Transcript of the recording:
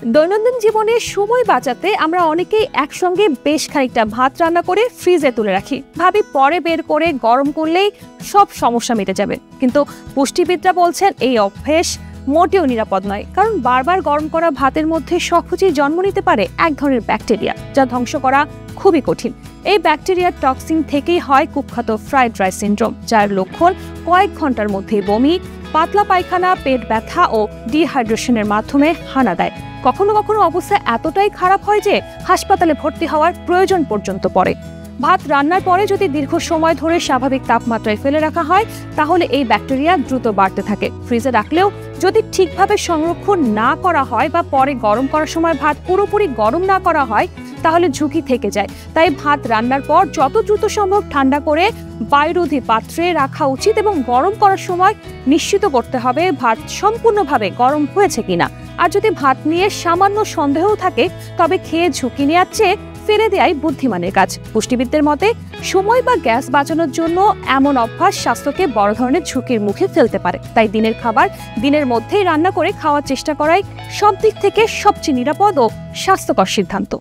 দৈনন্দিন জীবনে সময় বাঁচাতে আমরা অনেকেই একসঙ্গে বেশ খানিকটা ভাত রান্না করে ফ্রিজে তুলে রাখি, ভাবি পরে বের করে গরম করলেই সব সমস্যা মিটে যাবে। কিন্তু পুষ্টিবিদরা বলছেন এই অভ্যেস মোটেও নিরাপদ নয়, কারণ বারবার গরম করা ভাতের মধ্যে সহজেই জন্ম নিতে পারে এক ধরনের ব্যাকটেরিয়া, যা ধ্বংস করা খুবই কঠিন। এই ব্যাকটেরিয়ার টক্সিন থেকেই হয় কুখ্যাত ফ্রাইড রাইস সিনড্রোম, যার লক্ষণ কয়েক ঘন্টার মধ্যেই বমি, পাতলা পায়খানা, পেট ব্যথা ও ডিহাইড্রেশনের মাধ্যমে হানা দেয়। কখনো কখনো অবস্থা এতটাই খারাপ হয় যে হাসপাতালে ভর্তি হওয়ার প্রয়োজন পর্যন্ত পড়ে। ভাত রান্নার পরে যদি দীর্ঘ সময় ধরে স্বাভাবিক তাপমাত্রায় ফেলে রাখা হয়, তাহলে এই ব্যাকটেরিয়া দ্রুত বাড়তে থাকে। ফ্রিজে রাখলেও যদি ঠিকভাবে সংরক্ষণ না করা হয় বা পরে গরম করার সময় ভাত পুরোপুরি গরম না করা হয়, তাহলে ঝুঁকি থেকে যায়। তাই ভাত রান্নার পর যত দ্রুত সম্ভব ঠান্ডা করে বায়ুরোধী পাত্রে রাখা উচিত এবং গরম করার সময় নিশ্চিত করতে হবে ভাত সম্পূর্ণভাবে গরম হয়েছে কিনা। আর যদি ভাত নিয়ে সামান্য সন্দেহ থাকে, তবে খেয়ে ঝুঁকি নেওয়ার চেয়ে ফেলে দেয়াই বুদ্ধিমানের কাজ। পুষ্টিবিদদের মতে সময় বা গ্যাস বাঁচানোর জন্য এমন অভ্যাস স্বাস্থ্যকে বড় ধরনের ঝুঁকির মুখে ফেলতে পারে। তাই দিনের খাবার দিনের মধ্যেই রান্না করে খাওয়ার চেষ্টা করাই সব দিক থেকে সবচেয়ে নিরাপদ ও স্বাস্থ্যকর সিদ্ধান্ত।